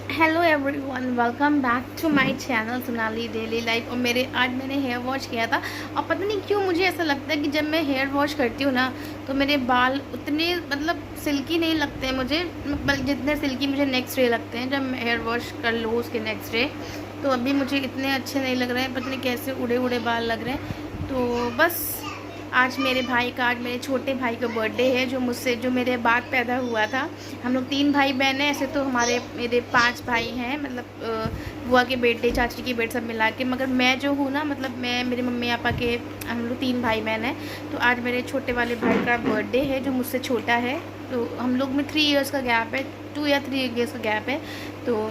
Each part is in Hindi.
Hello everyone, welcome back to my channel Sonali daily life. और आज मैंने हेयर वॉश किया था। और पता नहीं क्यों मुझे ऐसा लगता है कि जब मैं हेयर वॉश करती हूँ ना तो मेरे बाल उतने सिल्की नहीं लगते हैं मुझे, जितने सिल्की मुझे नेक्स्ट डे लगते हैं जब मैं हेयर वॉश कर लूँ उसके नेक्स्ट डे। तो अभी मुझे इतने अच्छे नहीं लग रहे हैं, पता नहीं कैसे उड़े उड़े बाल लग रहे हैं। तो बस आज मेरे छोटे भाई का बर्थडे है, जो मेरे बाद पैदा हुआ था। हम लोग 3 भाई बहन हैं। ऐसे तो मेरे 5 भाई हैं, बुआ के बेटे, चाची के बेटे सब मिला के। मगर मैं जो हूँ ना, मैं मेरे मम्मी पापा के, हम लोग 3 भाई बहन हैं। तो आज मेरे छोटे वाले भाई का बर्थडे है जो मुझसे छोटा है। तो हम लोग में 3 इयर्स का गैप है, 2 या 3 इयर्स का गैप है। तो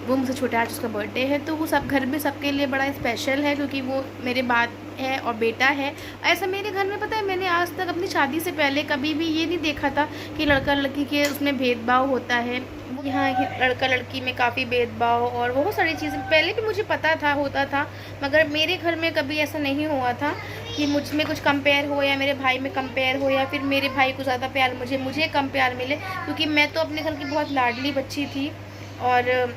वो मुझसे छोटा, आज उसका बर्थडे है। तो वो सब घर में सबके लिए बड़ा स्पेशल है, क्योंकि वो मेरे बाद है और बेटा है। ऐसा मेरे घर में, पता है, मैंने आज तक अपनी शादी से पहले कभी भी ये नहीं देखा था कि लड़का लड़की के उसमें भेदभाव होता है। यहाँ लड़का लड़की में काफ़ी भेदभाव और बहुत सारी चीज़ें पहले भी मुझे पता था, होता था। मगर मेरे घर में कभी ऐसा नहीं हुआ था कि मुझ में कुछ कंपेयर हो या मेरे भाई में कंपेयर हो, या फिर मेरे भाई को ज़्यादा प्यार मुझे कम प्यार मिले। क्योंकि मैं तो अपने घर की बहुत लाडली बच्ची थी। और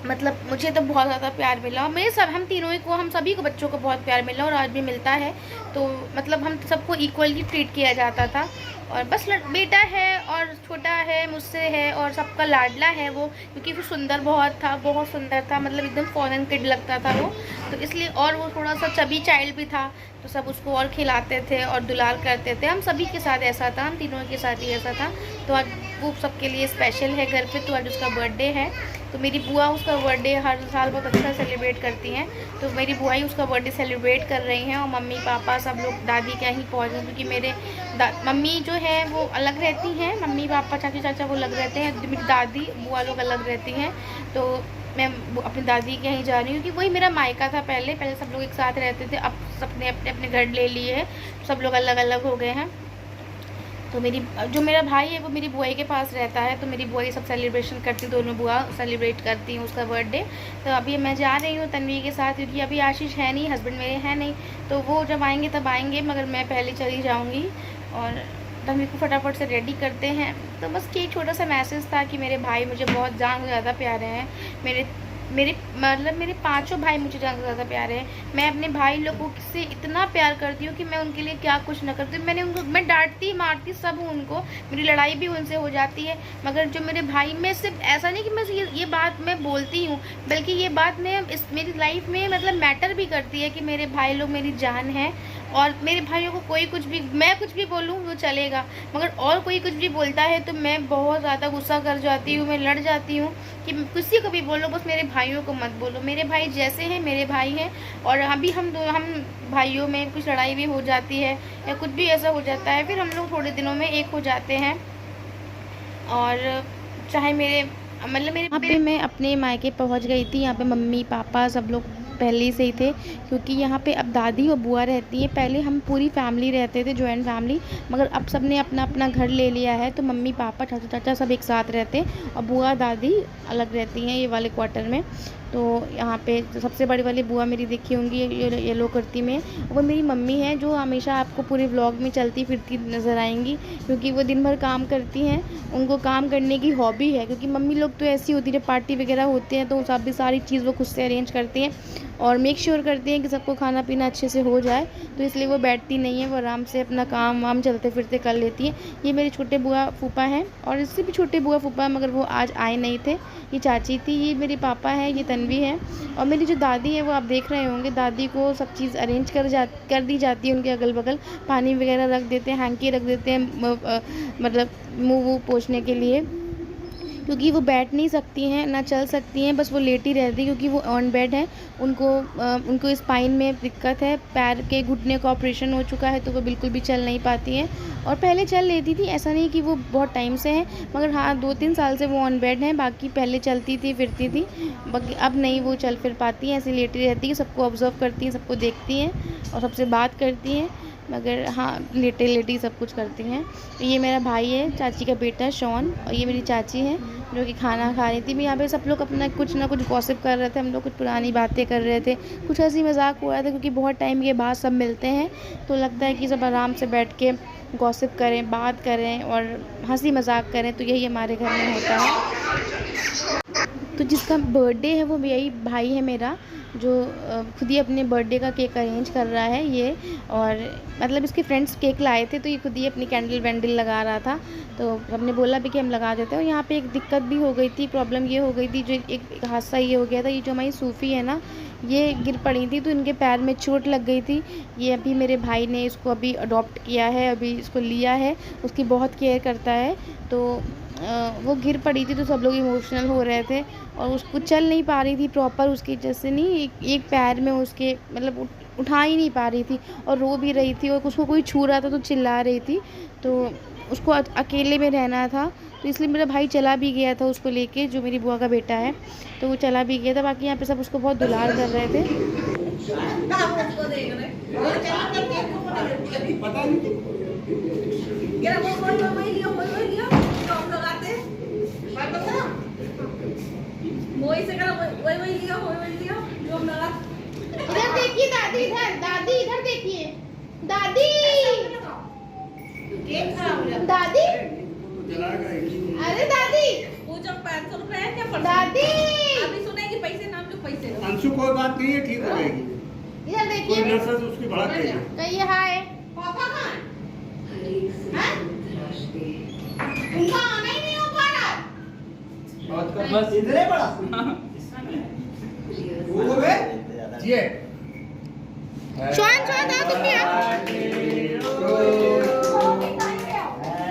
मुझे तो बहुत ज़्यादा प्यार मिला, और हम तीनों ही को, हम सभी को, बच्चों को बहुत प्यार मिला और आज भी मिलता है। तो हम सबको इक्वली ट्रीट किया जाता था। और बस बेटा है और छोटा है, मुझसे है और सबका लाडला है वो, क्योंकि वो सुंदर बहुत था, बहुत सुंदर था, एकदम फॉरेन किड लगता था वो। तो इसलिए, और वो थोड़ा सा चबी चाइल्ड भी था, तो सब उसको और खिलाते थे और दुलार करते थे। हम सभी के साथ ऐसा था, हम तीनों के साथ ही ऐसा था। तो आज वो सबके लिए स्पेशल है घर पे। तो आज उसका बर्थडे है। तो मेरी बुआ उसका बर्थडे हर साल बहुत अच्छा सेलिब्रेट करती हैं। तो मेरी बुआ ही उसका बर्थडे सेलिब्रेट कर रही हैं, और मम्मी पापा सब लोग दादी के यहाँ पहुँच गए, क्योंकि मेरे मम्मी जो है वो अलग रहती हैं, मम्मी पापा चाची चाचा वो अलग रहते हैं, मेरी दादी बुआ लोग अलग रहती हैं। तो मैं अपनी दादी के यहाँ जा रही हूँ, क्योंकि वही मेरा मायका था। पहले सब लोग एक साथ रहते थे, अब सबने अपने अपने घर ले लिए हैं, सब लोग अलग अलग हो गए हैं। तो मेरा भाई है वो मेरी बुआई के पास रहता है। तो मेरी बुआई सब सेलिब्रेशन करती, दोनों बुआ सेलिब्रेट करती हैं उसका बर्थडे। तो अभी मैं जा रही हूँ तन्वी के साथ, क्योंकि अभी आशीष है नहीं, हस्बैंड मेरे हैं नहीं। तो वो जब आएंगे तब आएंगे, मगर मैं पहले चली जाऊँगी। और तन्वी को फटाफट से रेडी करते हैं। तो बस ये छोटा सा मैसेज था कि मेरे भाई मुझे बहुत जान ज़्यादा प्यारे हैं। मेरे मेरे मेरे पांचों भाई मुझे ज़्यादा प्यारे हैं। मैं अपने भाई लोगों से इतना प्यार करती हूँ कि मैं उनके लिए क्या कुछ न करती हूँ। मैं डांटती मारती सब हूँ उनको, मेरी लड़ाई भी उनसे हो जाती है। मगर जो मेरे भाई में, सिर्फ ऐसा नहीं कि मैं ये बात मैं बोलती हूँ, बल्कि ये बात मेरी लाइफ में मैटर भी करती है कि मेरे भाई लोग मेरी जान है। और मेरे भाइयों को कोई कुछ भी, मैं कुछ भी बोलूँ वो चलेगा, मगर और कोई कुछ भी बोलता है तो मैं बहुत ज़्यादा गुस्सा कर जाती हूँ, मैं लड़ जाती हूँ कि किसी को भी बोलो, बस मेरे भाइयों को मत बोलो। मेरे भाई जैसे हैं मेरे भाई हैं। और अभी हम भाइयों में कुछ लड़ाई भी हो जाती है या कुछ भी ऐसा हो जाता है, फिर हम लोग थोड़े दिनों में एक हो जाते हैं। और चाहे मेरे यहाँ पे मैं अपने मायके पहुँच गई थी। यहाँ पे मम्मी पापा सब लोग पहले से ही थे, क्योंकि यहाँ पे अब दादी और बुआ रहती है। पहले हम पूरी फैमिली रहते थे, जॉइंट फैमिली, मगर अब सब ने अपना अपना घर ले लिया है। तो मम्मी पापा चाचा चाचा सब एक साथ रहते हैं, और बुआ दादी अलग रहती हैं ये वाले क्वार्टर में। तो यहाँ पे सबसे बड़ी वाली बुआ मेरी देखी होंगी येलो कुर्ती में, वो मेरी मम्मी है, जो हमेशा आपको पूरे व्लॉग में चलती फिरती नज़र आएंगी, क्योंकि वो दिन भर काम करती हैं। उनको काम करने की हॉबी है, क्योंकि मम्मी लोग तो ऐसी होती है, जब पार्टी वगैरह होते हैं तो सब भी सारी चीज़ वो खुद से अरेंज करती हैं और मेक श्योर करती हैं कि सबको खाना पीना अच्छे से हो जाए। तो इसलिए वो बैठती नहीं है, वो आराम से अपना काम वाम चलते फिरते कर लेती हैं। ये मेरे छोटे बुआ फूफा हैं, और इससे भी छोटे बुआ फूफा, मगर वो आज आए नहीं थे। ये चाची थी, ये मेरे पापा हैं, ये तन्वी है। और मेरी जो दादी है वो आप देख रहे होंगे, दादी को सब चीज़ अरेंज कर दी जाती है। उनके अगल बगल पानी वगैरह रख देते हैं, हैंकी रख देते हैं, मुँह वूह पोंछने के लिए, क्योंकि वो बैठ नहीं सकती हैं ना चल सकती हैं, बस वो लेटी रहती है, क्योंकि वो ऑन बेड है। उनको स्पाइन में दिक्कत है, पैर के घुटने का ऑपरेशन हो चुका है, तो वो बिल्कुल भी चल नहीं पाती हैं। और पहले चल लेती थी, ऐसा नहीं कि वो बहुत टाइम से है, मगर हाँ 2-3 साल से वो ऑन बेड हैं। बाकी पहले चलती थी फिरती थी, बाकी अब नहीं वो चल फिर पाती हैं, ऐसे लेटी रहती है, सबको ऑब्जर्व करती हैं, सबको देखती हैं और सबसे बात करती हैं, मगर हाँ लेटे लेटी सब कुछ करती हैं। तो ये मेरा भाई है, चाची का बेटा शॉन, और ये मेरी चाची है जो कि खाना खा रही थी। मैं यहाँ पे सब लोग अपना कुछ ना कुछ गॉसिप कर रहे थे, हम लोग कुछ पुरानी बातें कर रहे थे, कुछ हंसी मजाक हो रहा था, क्योंकि बहुत टाइम के बाद सब मिलते हैं, तो लगता है कि सब आराम से बैठ के गॉसिप करें, बात करें और हंसी मजाक करें, तो यही हमारे घर में होता है। तो जिसका बर्थडे है वो यही भाई है मेरा, जो खुद ही अपने बर्थडे का केक अरेंज कर रहा है ये। और मतलब इसके फ्रेंड्स केक लाए थे, तो ये खुद ही अपनी कैंडल वैंडल लगा रहा था। तो हमने बोला भी कि हम लगा देते हैं। और यहाँ पे एक दिक्कत भी हो गई थी, प्रॉब्लम ये हो गई थी, जो एक हादसा ये हो गया था। ये जो हमारी सूफ़ी है ना, ये गिर पड़ी थी, तो इनके पैर में चोट लग गई थी। ये अभी मेरे भाई ने इसको अभी अडॉप्ट किया है, अभी इसको लिया है, उसकी बहुत केयर करता है। तो वो गिर पड़ी थी, तो सब लोग इमोशनल हो रहे थे, और उसको चल नहीं पा रही थी प्रॉपर, उसकी जैसे नहीं एक पैर में उसके मतलब उठा ही नहीं पा रही थी, और रो भी रही थी, और उसको कोई छू रहा था तो चिल्ला रही थी। तो उसको अकेले में रहना था, तो इसलिए मेरा भाई चला भी गया था उसको लेके, जो मेरी बुआ का बेटा है, तो वो चला भी गया था। बाकी यहाँ पे सब उसको बहुत दुलार कर रहे थे। इधर देखिए दादी, इधर दादी, इधर देखिए दादी, दादी, अरे दादी, वो जब 500 रुपए है क्या पड़ दादी, अभी सुनेगी पैसे नाम जो पैसे दो। अंशु कोई बात नहीं है, ठीक हो जाएगी। इधर कोई देखिए, नर्स है तो उसकी भड़क देगी। कहिए हाय। पापा कहाँ? हैं? उनका आना ही नहीं हो पा रहा। बस इधर है बड़ा वो बे ये शॉन शॉन आओ, तुम भी आओ,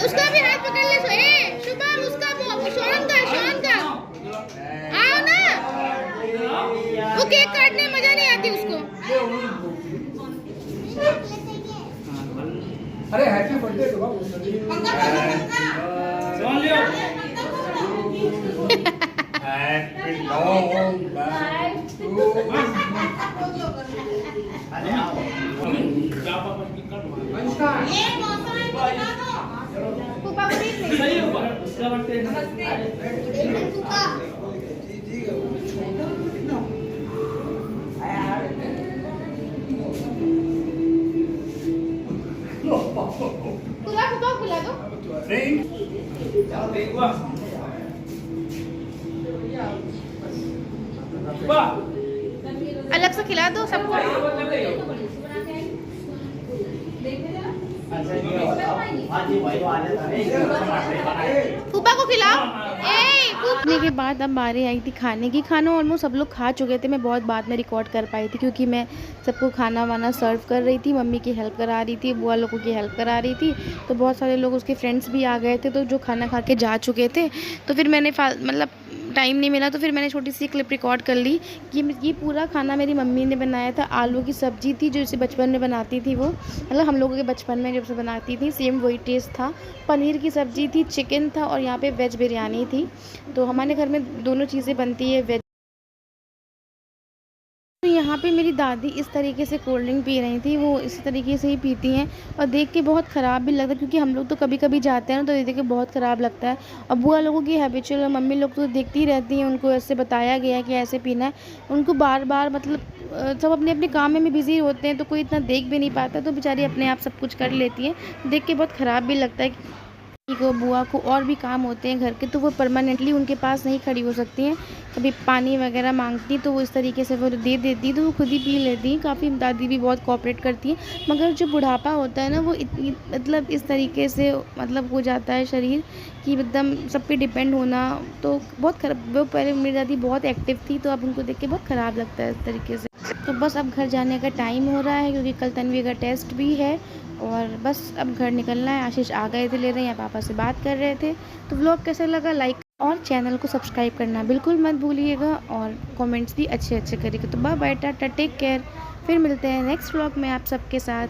उसका भी हाथ पकड़ ले। शुभम, उसका वो शॉन का आओ ना, वो केक काटने में मजा नहीं आती उसको। अरे हैप्पी बर्थडे तो हैप्पी लॉन्ग पापा को देख ले। फूफा बुला दो। अलग से खिला दो सबको। फूफा को खिलाओ। खाने के बाद अब बारी आई थी खाने की। खाना ऑलमोस्ट सब लोग खा चुके थे, मैं बहुत बाद में रिकॉर्ड कर पाई थी, क्योंकि मैं सबको खाना वाना सर्व कर रही थी, मम्मी की हेल्प करा रही थी, बुआ लोगों की हेल्प करा रही थी। तो बहुत सारे लोग उसके फ्रेंड्स भी आ गए थे, तो जो खाना खा के जा चुके थे, तो फिर मैंने मतलब टाइम नहीं मिला, तो फिर मैंने छोटी सी क्लिप रिकॉर्ड कर ली। ये पूरा खाना मेरी मम्मी ने बनाया था। आलू की सब्ज़ी थी, जो इसे बचपन में बनाती थी वो, मतलब हम लोगों के बचपन में जब से बनाती थी, सेम वही टेस्ट था। पनीर की सब्ज़ी थी, चिकन था, और यहाँ पे वेज बिरयानी थी। तो हमारे घर में दोनों चीज़ें बनती है, वेज। तो यहाँ पे मेरी दादी इस तरीके से कोल्ड ड्रिंक पी रही थी, वो इसी तरीके से ही पीती हैं, और देख के बहुत ख़राब भी लगता है, क्योंकि हम लोग तो कभी कभी जाते हैं ना, तो ये देख के बहुत ख़राब लगता है। और बुआ लोगों की हैबिचुअल, मम्मी लोग तो देखती रहती हैं, उनको ऐसे बताया गया है कि ऐसे पीना है, उनको बार बार मतलब सब अपने अपने काम में बिज़ी होते हैं, तो कोई इतना देख भी नहीं पाता, तो बेचारी अपने आप सब कुछ कर लेती हैं। देख के बहुत ख़राब भी लगता है को, बुआ को और भी काम होते हैं घर के, तो वो परमानेंटली उनके पास नहीं खड़ी हो सकती हैं। कभी पानी वगैरह मांगती तो वो इस तरीके से वो दे देती, तो वो खुद ही पी लेती हैं। काफ़ी दादी भी बहुत कोऑपरेट करती हैं, मगर जो बुढ़ापा होता है ना, वो इतनी मतलब इस तरीके से मतलब हो जाता है शरीर कि एकदम सब पे डिपेंड होना, तो बहुत खराब। वो पहले मेरी दादी बहुत एक्टिव थी, तो अब उनको देख के बहुत ख़राब लगता है इस तरीके से। तो बस अब घर जाने का टाइम हो रहा है, क्योंकि कल तन्वी का टेस्ट भी है, और बस अब घर निकलना है। आशीष आ गए थे ले रहे हैं, पापा से बात कर रहे थे। तो व्लॉग कैसा लगा लाइक और चैनल को सब्सक्राइब करना बिल्कुल मत भूलिएगा, और कमेंट्स भी अच्छे अच्छे करिएगा। तो bye bye, tata, take care. फिर मिलते हैं नेक्स्ट व्लॉग में आप सबके साथ।